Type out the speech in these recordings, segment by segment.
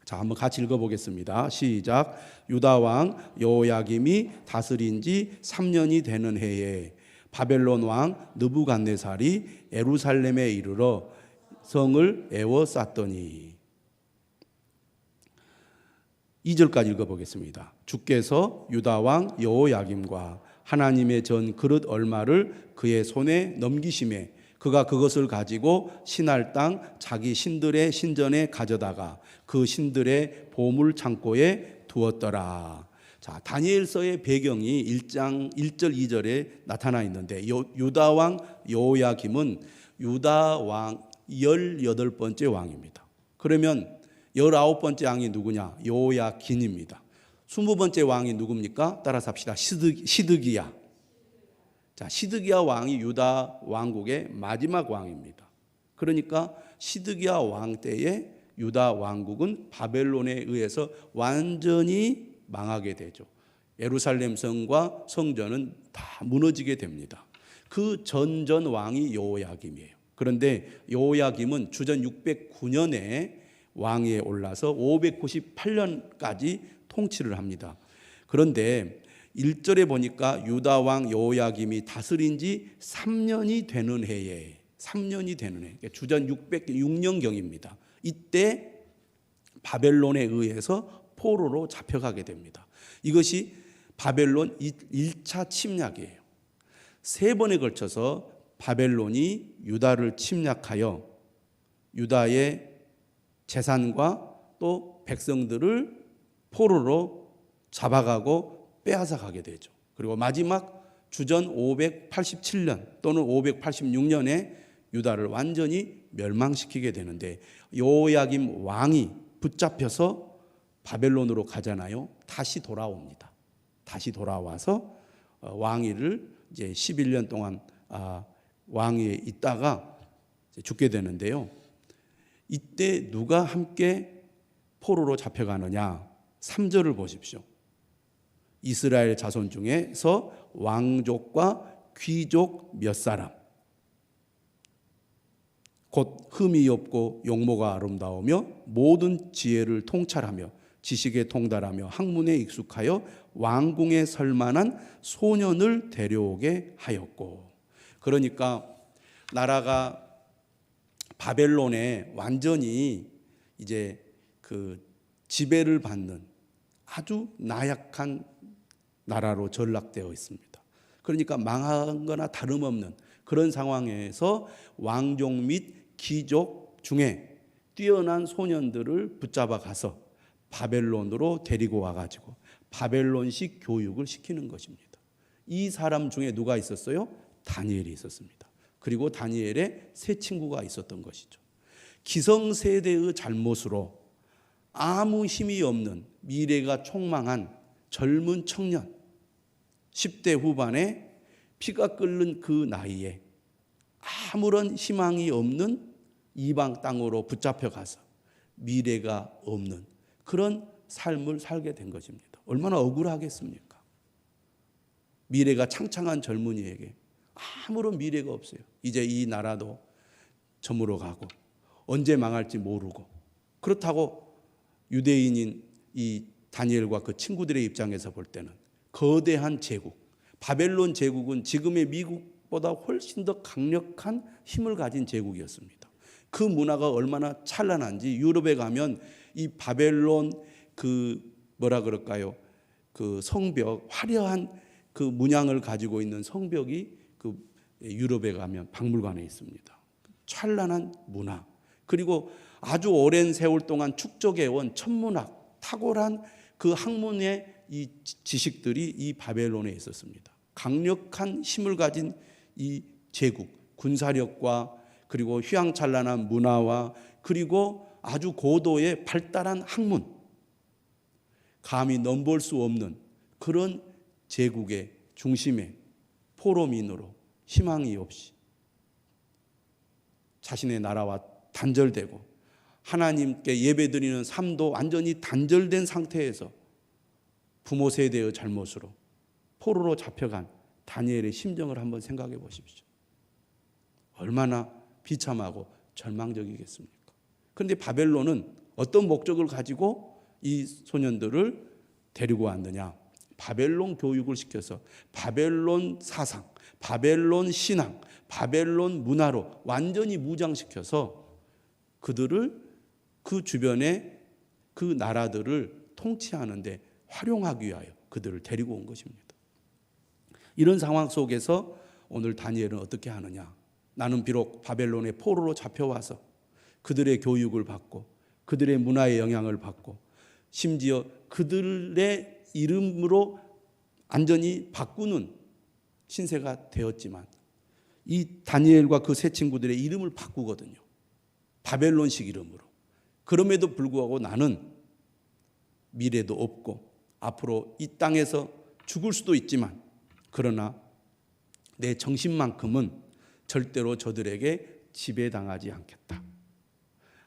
자, 한번 같이 읽어보겠습니다. 시작. 유다 왕 여호야김이 다스린 지 3년이 되는 해에 바벨론 왕 느부갓네살이 예루살렘에 이르러 성을 에워쌌더니. 2절까지 읽어보겠습니다. 주께서 유다 왕 여호야김과 하나님의 전 그릇 얼마를 그의 손에 넘기심에 그가 그것을 가지고 신할 땅 자기 신들의 신전에 가져다가 그 신들의 보물 창고에 두었더라. 자, 다니엘서의 배경이 1장 1절 2절에 나타나 있는데 유다 왕 여호야김은 유다 왕 18번째 왕입니다. 그러면 19번째 왕이 누구냐? 여호야긴입니다. 20번째 왕이 누굽니까? 따라서 합시다. 시드기야. 자, 시드기야 왕이 유다 왕국의 마지막 왕입니다. 그러니까 시드기야 왕 때에 유다 왕국은 바벨론에 의해서 완전히 망하게 되죠. 예루살렘 성과 성전은 다 무너지게 됩니다. 그 전전 왕이 여호야김이에요. 그런데 여호야김은 주전 609년에 왕위에 올라서 598년까지 통치를 합니다. 그런데 1절에 보니까 유다 왕 여호야김이 다스린 지 3년이 되는 해에, 3년이 되는 해, 주전 606년경입니다. 이때 바벨론에 의해서 포로로 잡혀가게 됩니다. 이것이 바벨론 1차 침략이에요. 3번에 걸쳐서 바벨론이 유다를 침략하여 유다의 재산과 또 백성들을 포로로 잡아가고 빼앗아 가게 되죠. 그리고 마지막 주전 587년 또는 586년에 유다를 완전히 멸망시키게 되는데 여호야김 왕이 붙잡혀서 바벨론으로 가잖아요. 다시 돌아옵니다. 다시 돌아와서 왕위를 이제 11년 동안 왕위에 있다가 죽게 되는데요. 이때 누가 함께 포로로 잡혀가느냐? 3절을 보십시오. 이스라엘 자손 중에서 왕족과 귀족 몇 사람, 곧 흠이 없고 용모가 아름다우며 모든 지혜를 통찰하며 지식에 통달하며 학문에 익숙하여 왕궁에 설 만한 소년을 데려오게 하였고. 그러니까 나라가 바벨론에 완전히 이제 그 지배를 받는 아주 나약한 나라로 전락되어 있습니다. 그러니까 망한 거나 다름없는 그런 상황에서 왕족 및 귀족 중에 뛰어난 소년들을 붙잡아 가서 바벨론으로 데리고 와가지고 바벨론식 교육을 시키는 것입니다. 이 사람 중에 누가 있었어요? 다니엘이 있었습니다. 그리고 다니엘의 세 친구가 있었던 것이죠. 기성세대의 잘못으로 아무 힘이 없는 미래가 촉망한 젊은 청년 10대 후반에 피가 끓는 그 나이에 아무런 희망이 없는 이방 땅으로 붙잡혀 가서 미래가 없는 그런 삶을 살게 된 것입니다. 얼마나 억울하겠습니까? 미래가 창창한 젊은이에게 아무런 미래가 없어요. 이제 이 나라도 저물어 가고 언제 망할지 모르고. 그렇다고 유대인인 이 다니엘과 그 친구들의 입장에서 볼 때는 거대한 제국, 바벨론 제국은 지금의 미국보다 훨씬 더 강력한 힘을 가진 제국이었습니다. 그 문화가 얼마나 찬란한지 유럽에 가면 이 바벨론 그 뭐라 그럴까요? 그 성벽, 화려한 그 문양을 가지고 있는 성벽이 그 유럽에 가면 박물관에 있습니다. 찬란한 문화, 그리고 아주 오랜 세월 동안 축적해온 천문학, 탁월한 그 학문의 이 지식들이 이 바벨론에 있었습니다. 강력한 힘을 가진 이 제국, 군사력과 그리고 휘황찬란한 문화와 그리고 아주 고도의 발달한 학문, 감히 넘볼 수 없는 그런 제국의 중심에 포로민으로 희망이 없이 자신의 나라와 단절되고 하나님께 예배드리는 삶도 완전히 단절된 상태에서 부모 세대의 잘못으로 포로로 잡혀간 다니엘의 심정을 한번 생각해 보십시오. 얼마나 비참하고 절망적이겠습니까? 그런데 바벨론은 어떤 목적을 가지고 이 소년들을 데리고 왔느냐? 바벨론 교육을 시켜서 바벨론 사상, 바벨론 신앙, 바벨론 문화로 완전히 무장시켜서 그들을 그 주변의 그 나라들을 통치하는데 활용하기 위하여 그들을 데리고 온 것입니다. 이런 상황 속에서 오늘 다니엘은 어떻게 하느냐? 나는 비록 바벨론의 포로로 잡혀와서 그들의 교육을 받고 그들의 문화의 영향을 받고 심지어 그들의 이름으로 완전히 바꾸는 신세가 되었지만 이 다니엘과 그 세 친구들의 이름을 바꾸거든요. 바벨론식 이름으로. 그럼에도 불구하고 나는 미래도 없고 앞으로 이 땅에서 죽을 수도 있지만 그러나 내 정신만큼은 절대로 저들에게 지배당하지 않겠다.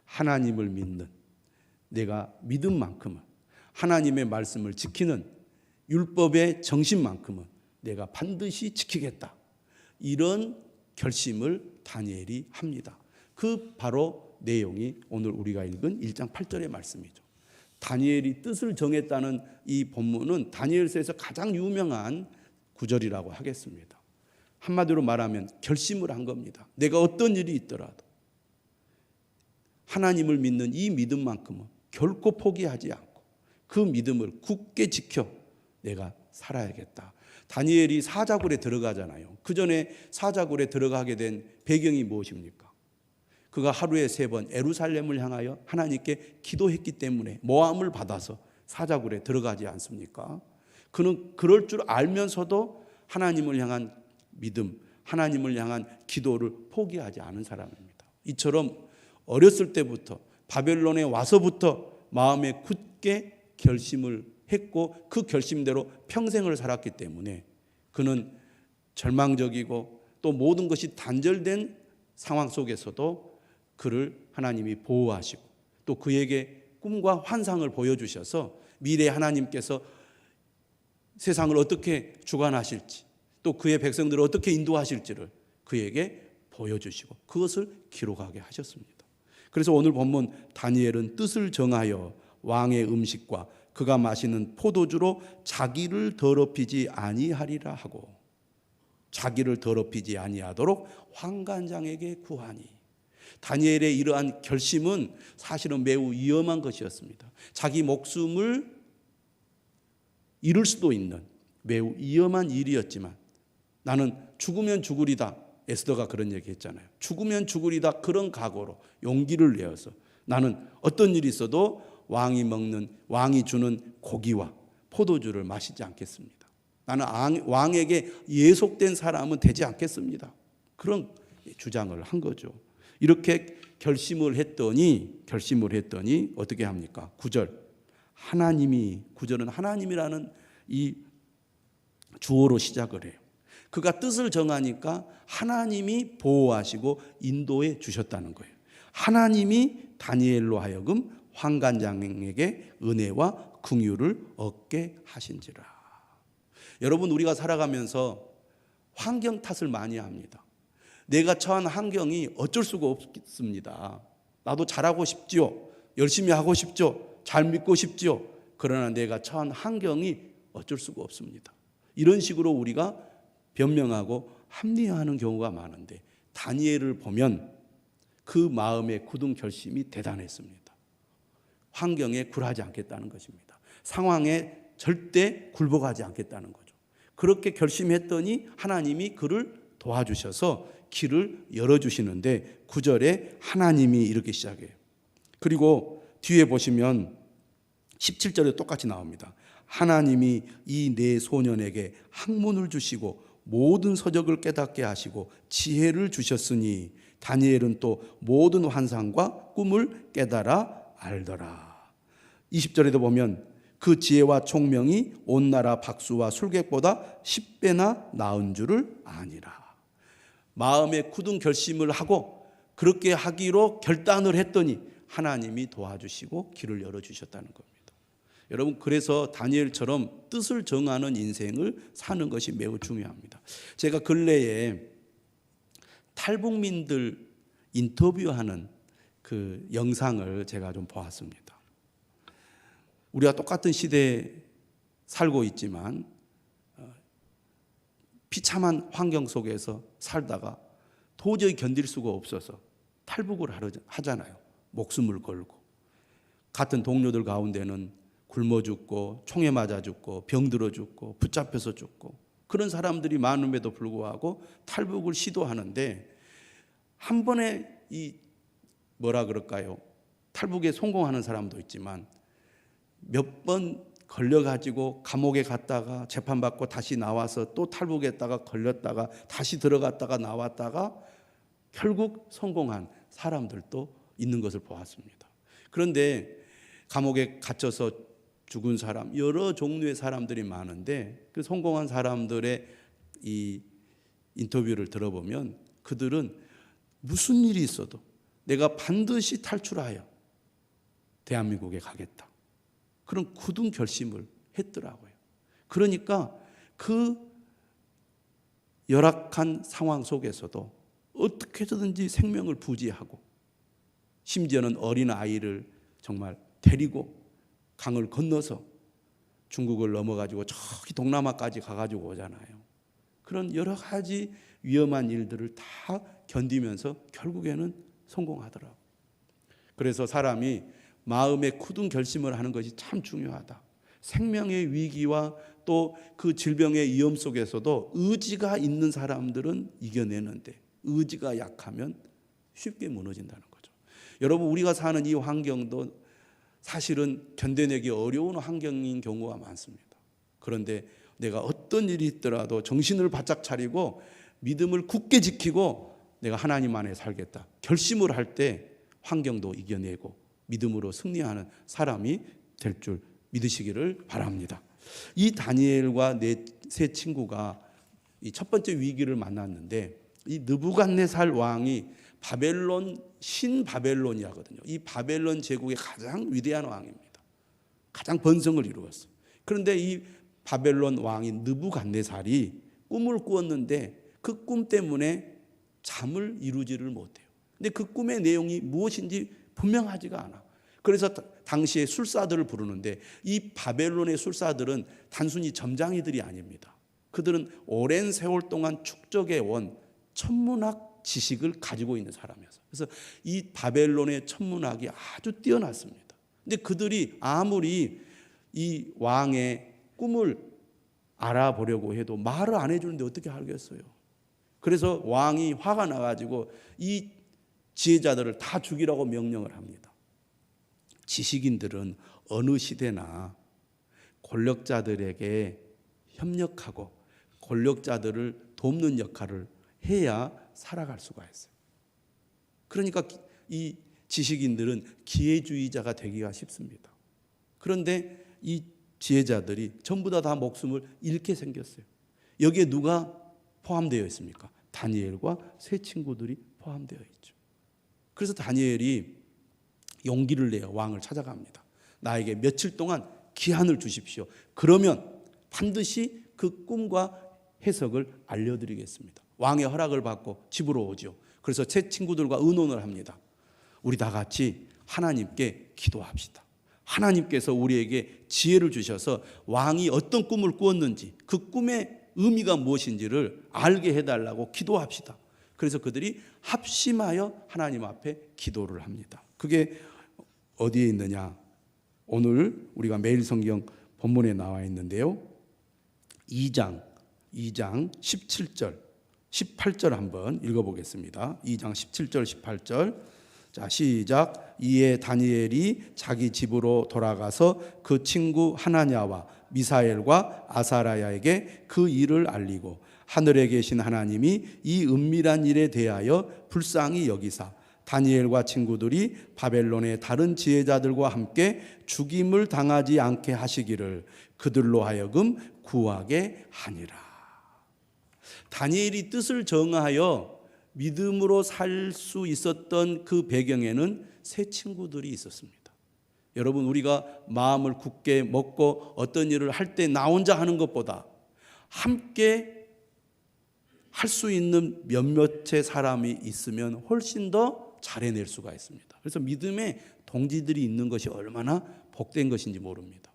하나님을 믿는 내가 믿은 만큼은 하나님의 말씀을 지키는 율법의 정신만큼은 내가 반드시 지키겠다. 이런 결심을 다니엘이 합니다. 그 바로 내용이 오늘 우리가 읽은 1장 8절의 말씀이죠. 다니엘이 뜻을 정했다는 이 본문은 다니엘서에서 가장 유명한 구절이라고 하겠습니다. 한마디로 말하면 결심을 한 겁니다. 내가 어떤 일이 있더라도 하나님을 믿는 이 믿음만큼은 결코 포기하지 않고 그 믿음을 굳게 지켜 내가 살아야겠다. 다니엘이 사자굴에 들어가잖아요. 그 전에 사자굴에 들어가게 된 배경이 무엇입니까? 그가 하루에 3번 예루살렘을 향하여 하나님께 기도했기 때문에 모함을 받아서 사자굴에 들어가지 않습니까? 그는 그럴 줄 알면서도 하나님을 향한 믿음, 하나님을 향한 기도를 포기하지 않은 사람입니다. 이처럼 어렸을 때부터 바벨론에 와서부터 마음에 굳게 결심을 했고 그 결심대로 평생을 살았기 때문에 그는 절망적이고 또 모든 것이 단절된 상황 속에서도 그를 하나님이 보호하시고 또 그에게 꿈과 환상을 보여주셔서 미래에 하나님께서 세상을 어떻게 주관하실지 또 그의 백성들을 어떻게 인도하실지를 그에게 보여주시고 그것을 기록하게 하셨습니다. 그래서 오늘 본문 다니엘은 뜻을 정하여 왕의 음식과 그가 마시는 포도주로 자기를 더럽히지 아니하리라 하고 자기를 더럽히지 아니하도록 환관장에게 구하니. 다니엘의 이러한 결심은 사실은 매우 위험한 것이었습니다. 자기 목숨을 잃을 수도 있는 매우 위험한 일이었지만 나는 죽으면 죽으리다. 에스더가 그런 얘기 했잖아요. 죽으면 죽으리다. 그런 각오로 용기를 내어서 나는 어떤 일이 있어도 왕이 주는 고기와 포도주를 마시지 않겠습니다. 나는 왕에게 예속된 사람은 되지 않겠습니다. 그런 주장을 한 거죠. 이렇게 결심을 했더니 어떻게 합니까? 9절. 구절은 하나님이라는 이 주어로 시작을 해요. 그가 뜻을 정하니까 하나님이 보호하시고 인도해 주셨다는 거예요. 하나님이 다니엘로 하여금 환관장에게 은혜와 긍휼을 얻게 하신지라. 여러분, 우리가 살아가면서 환경 탓을 많이 합니다. 내가 처한 환경이 어쩔 수가 없습니다. 나도 잘하고 싶지요. 열심히 하고 싶죠. 잘 믿고 싶지요. 그러나 내가 처한 환경이 어쩔 수가 없습니다. 이런 식으로 우리가 변명하고 합리화하는 경우가 많은데 다니엘을 보면 그 마음의 굳은 결심이 대단했습니다. 환경에 굴하지 않겠다는 것입니다. 상황에 절대 굴복하지 않겠다는 거죠. 그렇게 결심했더니 하나님이 그를 도와주셔서 길을 열어주시는데 9절에 하나님이 이렇게 시작해요. 그리고 뒤에 보시면 17절에 똑같이 나옵니다. 하나님이 이 네 소년에게 학문을 주시고 모든 서적을 깨닫게 하시고 지혜를 주셨으니 다니엘은 또 모든 환상과 꿈을 깨달아 알더라. 20절에도 보면 그 지혜와 총명이 온 나라 박수와 술객보다 10배나 나은 줄을 아니라. 마음에 굳은 결심을 하고 그렇게 하기로 결단을 했더니 하나님이 도와주시고 길을 열어주셨다는 겁니다. 여러분, 그래서 다니엘처럼 뜻을 정하는 인생을 사는 것이 매우 중요합니다. 제가 근래에 탈북민들 인터뷰하는 그 영상을 제가 좀 보았습니다. 우리가 똑같은 시대에 살고 있지만 비참한 환경 속에서 살다가 도저히 견딜 수가 없어서 탈북을 하잖아요. 목숨을 걸고. 같은 동료들 가운데는 굶어 죽고 총에 맞아 죽고 병들어 죽고 붙잡혀서 죽고 그런 사람들이 많음에도 불구하고 탈북을 시도하는데 한 번에 이 뭐라 그럴까요? 탈북에 성공하는 사람도 있지만 몇 번 걸려가지고 감옥에 갔다가 재판받고 다시 나와서 또 탈북했다가 걸렸다가 다시 들어갔다가 나왔다가 결국 성공한 사람들도 있는 것을 보았습니다. 그런데 감옥에 갇혀서 죽은 사람, 여러 종류의 사람들이 많은데 그 성공한 사람들의 이 인터뷰를 들어보면 그들은 무슨 일이 있어도 내가 반드시 탈출하여 대한민국에 가겠다. 그런 굳은 결심을 했더라고요. 그러니까 그 열악한 상황 속에서도 어떻게 해서든지 생명을 부지하고 심지어는 어린 아이를 정말 데리고 강을 건너서 중국을 넘어가지고 저기 동남아까지 가가지고 오잖아요. 그런 여러 가지 위험한 일들을 다 견디면서 결국에는 성공하더라고요. 그래서 사람이 마음의 굳은 결심을 하는 것이 참 중요하다. 생명의 위기와 또 그 질병의 위험 속에서도 의지가 있는 사람들은 이겨내는데 의지가 약하면 쉽게 무너진다는 거죠. 여러분, 우리가 사는 이 환경도 사실은 견뎌내기 어려운 환경인 경우가 많습니다. 그런데 내가 어떤 일이 있더라도 정신을 바짝 차리고 믿음을 굳게 지키고 내가 하나님 안에 살겠다 결심을 할 때 환경도 이겨내고 믿음으로 승리하는 사람이 될 줄 믿으시기를 바랍니다. 이 다니엘과 세 친구가 이 첫 번째 위기를 만났는데 이 느부갓네살 왕이 바벨론 신바벨론이라거든요. 이 바벨론 제국의 가장 위대한 왕입니다. 가장 번성을 이루었어요. 그런데 이 바벨론 왕인 느부갓네살이 꿈을 꾸었는데 그 꿈 때문에 잠을 이루지를 못해요. 근데 그 꿈의 내용이 무엇인지 분명하지가 않아. 그래서 당시에 술사들을 부르는데 이 바벨론의 술사들은 단순히 점장이들이 아닙니다. 그들은 오랜 세월 동안 축적해온 천문학 지식을 가지고 있는 사람이었어요. 그래서 이 바벨론의 천문학이 아주 뛰어났습니다. 근데 그들이 아무리 이 왕의 꿈을 알아보려고 해도 말을 안 해주는데 어떻게 알겠어요? 그래서 왕이 화가 나가지고 이 지혜자들을 다 죽이라고 명령을 합니다. 지식인들은 어느 시대나 권력자들에게 협력하고 권력자들을 돕는 역할을 해야 살아갈 수가 있어요. 그러니까 이 지식인들은 기회주의자가 되기가 쉽습니다. 그런데 이 지혜자들이 전부 다 목숨을 잃게 생겼어요. 여기에 누가 포함되어 있습니까? 다니엘과 세 친구들이 포함되어 있죠. 그래서 다니엘이 용기를 내어 왕을 찾아갑니다. 나에게 며칠 동안 기한을 주십시오. 그러면 반드시 그 꿈과 해석을 알려드리겠습니다. 왕의 허락을 받고 집으로 오죠. 그래서 제 친구들과 의논을 합니다. 우리 다 같이 하나님께 기도합시다. 하나님께서 우리에게 지혜를 주셔서 왕이 어떤 꿈을 꾸었는지 그 꿈의 의미가 무엇인지를 알게 해달라고 기도합시다. 그래서 그들이 합심하여 하나님 앞에 기도를 합니다. 그게 어디에 있느냐? 오늘 우리가 매일 성경 본문에 나와 있는데요. 2장 17절 18절 한번 읽어보겠습니다. 2장 17절 18절. 자, 시작. 이에 다니엘이 자기 집으로 돌아가서 그 친구 하나냐와 미사엘과 아사라야에게 그 일을 알리고 하늘에 계신 하나님이 이 은밀한 일에 대하여 불쌍히 여기사 다니엘과 친구들이 바벨론의 다른 지혜자들과 함께 죽임을 당하지 않게 하시기를 그들로 하여금 구하게 하니라. 다니엘이 뜻을 정하여 믿음으로 살 수 있었던 그 배경에는 세 친구들이 있었습니다. 여러분, 우리가 마음을 굳게 먹고 어떤 일을 할 때 나 혼자 하는 것보다 함께 할 수 있는 몇몇의 사람이 있으면 훨씬 더 잘 해낼 수가 있습니다. 그래서 믿음의 동지들이 있는 것이 얼마나 복된 것인지 모릅니다.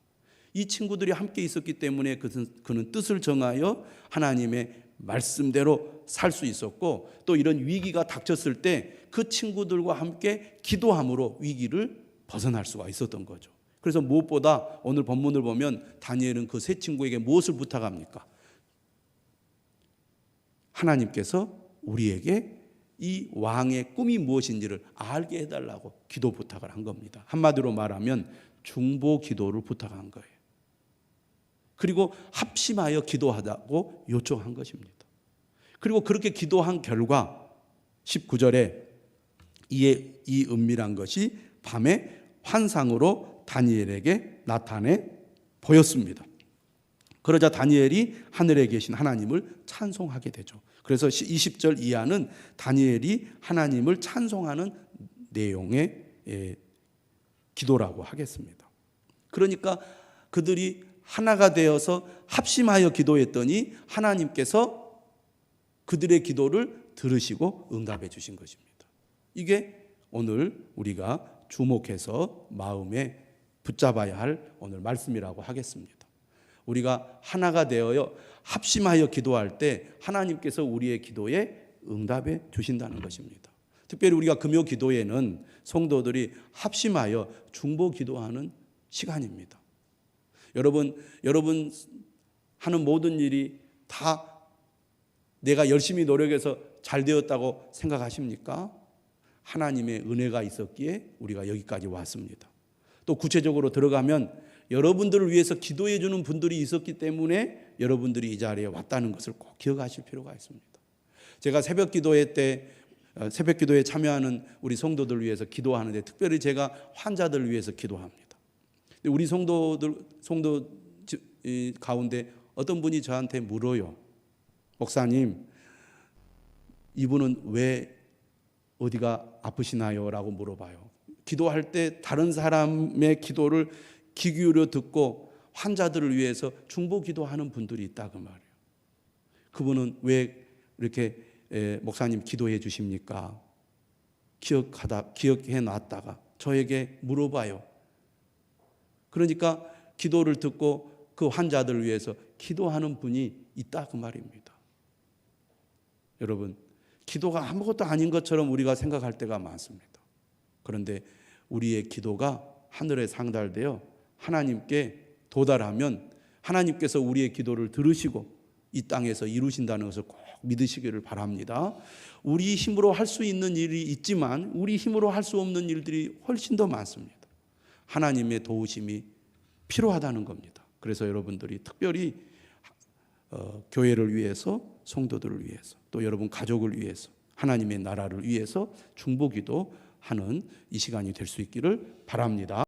이 친구들이 함께 있었기 때문에 그는 뜻을 정하여 하나님의 말씀대로 살 수 있었고, 또 이런 위기가 닥쳤을 때 그 친구들과 함께 기도함으로 위기를 벗어날 수가 있었던 거죠. 그래서 무엇보다 오늘 본문을 보면 다니엘은 그 세 친구에게 무엇을 부탁합니까? 하나님께서 우리에게 이 왕의 꿈이 무엇인지를 알게 해달라고 기도 부탁을 한 겁니다. 한마디로 말하면 중보 기도를 부탁한 거예요. 그리고 합심하여 기도하자고 요청한 것입니다. 그리고 그렇게 기도한 결과 19절에 이 은밀한 것이 밤에 환상으로 다니엘에게 나타내 보였습니다. 그러자 다니엘이 하늘에 계신 하나님을 찬송하게 되죠. 그래서 20절 이하는 다니엘이 하나님을 찬송하는 내용의 기도라고 하겠습니다. 그러니까 그들이 하나가 되어서 합심하여 기도했더니 하나님께서 그들의 기도를 들으시고 응답해 주신 것입니다. 이게 오늘 우리가 주목해서 마음에 붙잡아야 할 오늘 말씀이라고 하겠습니다. 우리가 하나가 되어 합심하여 기도할 때 하나님께서 우리의 기도에 응답해 주신다는 것입니다. 특별히 우리가 금요 기도에는 성도들이 합심하여 중보 기도하는 시간입니다. 여러분 하는 모든 일이 다 내가 열심히 노력해서 잘 되었다고 생각하십니까? 하나님의 은혜가 있었기에 우리가 여기까지 왔습니다. 또 구체적으로 들어가면 여러분들을 위해서 기도해 주는 분들이 있었기 때문에 여러분들이 이 자리에 왔다는 것을 꼭 기억하실 필요가 있습니다. 제가 새벽 기도회 때 새벽 기도에 참여하는 우리 성도들을 위해서 기도하는데 특별히 제가 환자들을 위해서 기도합니다. 우리 성도 가운데 어떤 분이 저한테 물어요. 목사님, 이분은 왜 어디가 아프시나요? 라고 물어봐요. 기도할 때 다른 사람의 기도를 귀 기울여 듣고 환자들을 위해서 중보 기도하는 분들이 있다 그 말이에요. 그분은 왜 이렇게 목사님 기도해 주십니까? 기억해 놨다가 저에게 물어봐요. 그러니까 기도를 듣고 그 환자들을 위해서 기도하는 분이 있다 그 말입니다. 여러분, 기도가 아무것도 아닌 것처럼 우리가 생각할 때가 많습니다. 그런데 우리의 기도가 하늘에 상달되어 하나님께 도달하면 하나님께서 우리의 기도를 들으시고 이 땅에서 이루신다는 것을 꼭 믿으시기를 바랍니다. 우리 힘으로 할 수 있는 일이 있지만 우리 힘으로 할 수 없는 일들이 훨씬 더 많습니다. 하나님의 도우심이 필요하다는 겁니다. 그래서 여러분들이 특별히 교회를 위해서, 성도들을 위해서, 또 여러분 가족을 위해서, 하나님의 나라를 위해서 중보기도 하는 이 시간이 될 수 있기를 바랍니다.